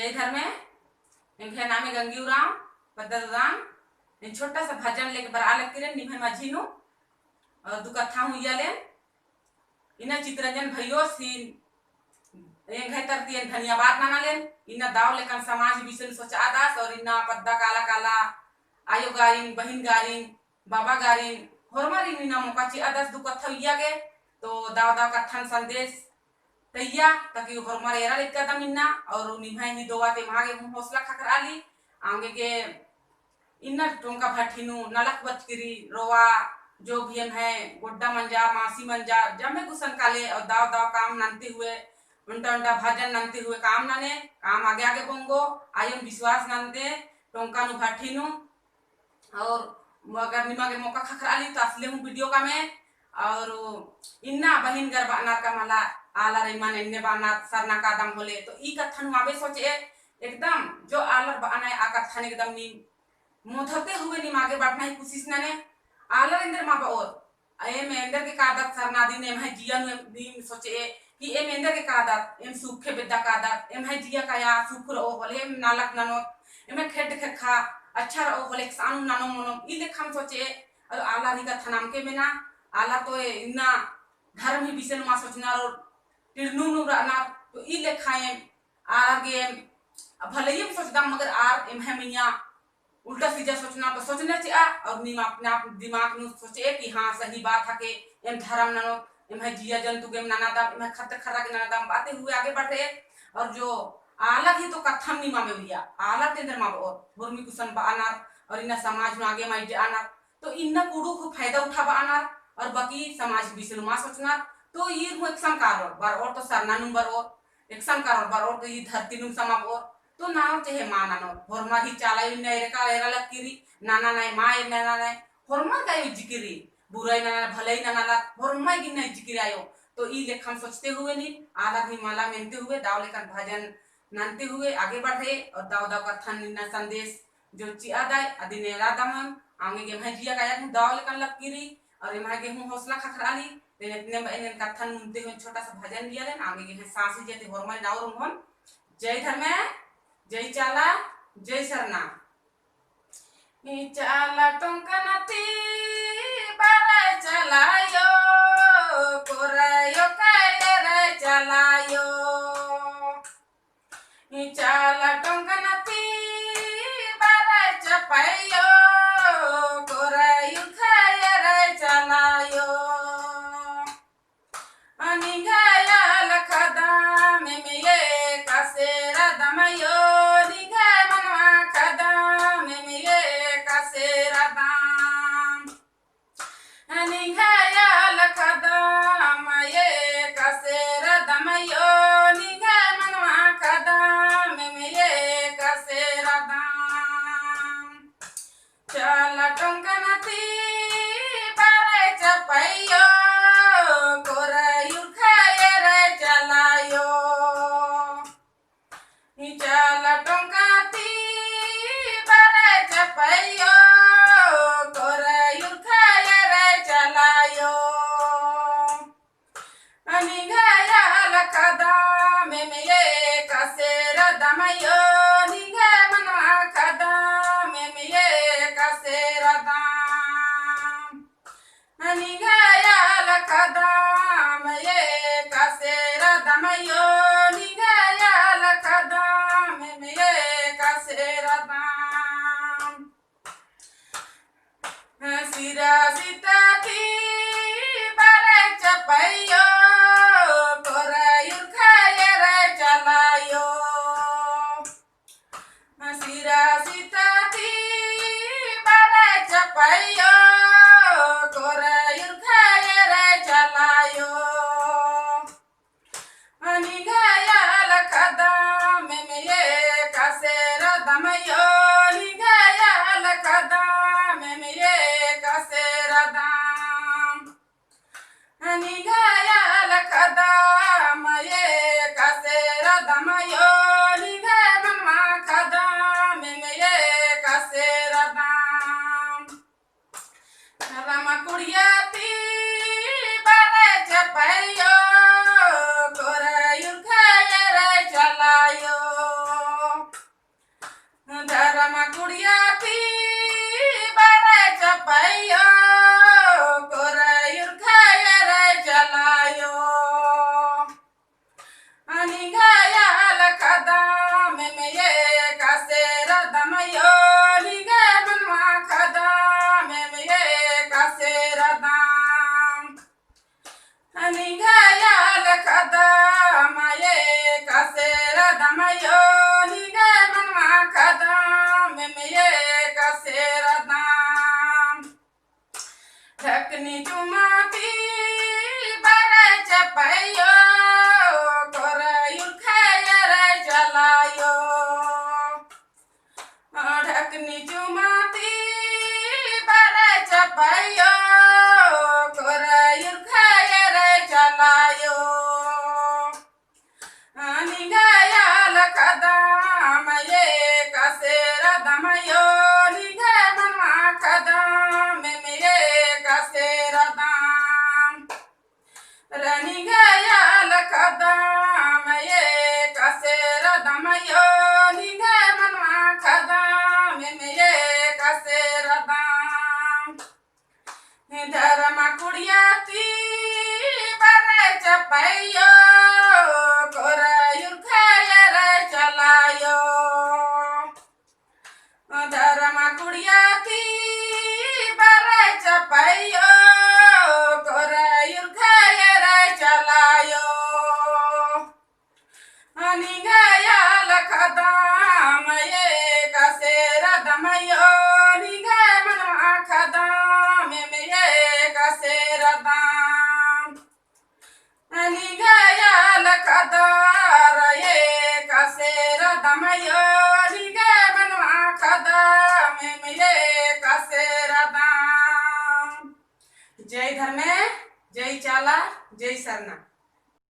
जय धर्म में इनके नाम है गंगीराम पद्दाम इन छोटा सा भजन लेके बर आलक किरे निभे माझीनु और दुकथा हूं याले इना चित्रंजन भइयो सीन ये घर तर दिए धन्यवाद नाना लेन इना दाव लेकर समाज विषय सोच आदास और इना पद्दा काला काला आयो गारिन बहिन गारिन बाबा गारिन होरमारिन इना मोकाची आदास दुकथा यागे तो दाव दाव कथन संदेश तैया ताकि होरमार एरा लेकर दमिना और निभाई ही दोवाते मागे हम हौसला खकर आली आगे के इन्ना टोंका भट्टीनु नलक बचकिरी रोवा जो भी हम है गोड्डा मंजा मासी मंजा जमे गुसन काले और दाव दाव काम ननते हुए उल्टा उल्टा भजन ननते हुए काम नने काम आगे आगे बोंगो आयन विश्वास ननते टोंका नु भट्टीनु और अगर निमा के मौका खकर आली तो असले हूँ वीडियो का में और इन्ना बहिन गरबा अनार का मला आला रे माने ने बाना सरना का दम बोले तो ई कथन माबे सोचे एकदम जो आलर बाना आ कथन एकदम नी मोधते हुए नी मागे बढ़ना की कोशिश नने आलर इंदर माबा और ए में अंदर के कादत सरना दी ने है जिया नी सोचे कि ए में अंदर के कादत एम सुखे बेदा कादत एम है जिया का या सुखर ओ बोले एम नालक ननो एम खेड खा अच्छा रो बोले सानु नानो मनो ई लेखम सोचे और आला री का थनाम के में ना आला तो इन्ना धर्म ही विषय मा सोचना और टिरनु रहना तो ई लेखाए आगे भले ही सोचता मगर आर एम है मिया उल्टा सीधा सोचना तो सोचना चाहिए और निम अपने आप दिमाग में सोचे कि हाँ सही बात है कि एम धर्म ननो एम है जिया जंतु के नाना दम एम है खत खरा के नाना दम बातें हुए आगे बढ़े और जो आला ही तो कथम निमा में भैया आला तेंद्र मा और भूमि कुसन बाना और इन्ना समाज में आगे माइज आना तो इन्ना कुडू को फायदा उठा बाना और बाकी समाज विषय मा सोचना तो ये एक संकार बार और तो सरना नंबर और एक संकार बार और तो ये धरती नुम समा और तो नाव चाहे मां नानो होरमा ही चालाई ने रे का एरा लकीरी नाना नाय माय नाना नाय होरमा का ये जिकिरी बुराई नाना भलाई नाना ला होरमा की नहीं जिकिरी आयो तो ई लेखन सोचते हुए नी आला ही माला मेनते हुए दाव लेखन भजन ननते हुए आगे बढ़े और दाव दाव कथन ना संदेश जो चियादाय अदिने रादम आगे के भजिया का या दाव लेखन लकीरी और एमा के हूं हौसला खखराली इतने इन कथन मुनते हुए छोटा सा भजन लिया लेन आगे के सांसी जेते होरमल नाव रुमन जय धर्म जय चाला जय सरना नी चाला टंकनती बारा चलायो कोरायो कायरे चलायो नी चाला टंकनती बारा चपायो कोरायो कायरे चलायो निघाया लखदा में मिले कसेरा दमयो निघाय मनवा खदा में मिले कसेरा दाम निघाया लखदा मये कसेरा दमयो निघाय मनवा खदा में मिले कसेरा दाम चल टंकनती बारे चपैयो चला टंकाती बारे चपैयो कोरायु खाया रे चलायो निघाया लखदा में मिले कसेरा दमयो निघाय मनवा खदा में मिले कसेरा दाम निघाया लखदा में ये कसेरा दमयो निघाया लखदा सिरा सीता थी बारे चपैयो कोरायु खाया रे चलायो सिरा सीता थी बारे चपैयो कोरायु खाया रे चलायो निघाया लखदा में मिले कसेरा दमयो निघाया लखदा में मिले कसेरा दाम निघाया लखदा मये कसेरा दमयो निघाय मनवा खदा में मिले कसेरा दाम रम कुड़िया ती बारे चपैयो कोरायु खाया रे चलायो चपैयो कोरयुर खैर चलायो ढकनी चुमाती बर चपैयो कोरयुर खैर चलायो निगयाल कदम ये कसेर दमयो निगे मनवा कदम में ये कसेर दम रनी गयाल कदम ये कसेर दमयो निगे मनवा कदम में ये कसेर दम धर्म कुड़ियाती बरे चपैयो कोरयुर खैर चलायो धर्म कुड़ियाती बरे चपैयो कोरयुर खैर चलायो निगयाल कदम ये कसेर दमयो निगे मनवा कदम में ये कसेर दम निगयाल कदर ये कसेर दमयो निगे मनवा कदम में ये कसेर दम। जय धर्मे जय चाला जय सरना।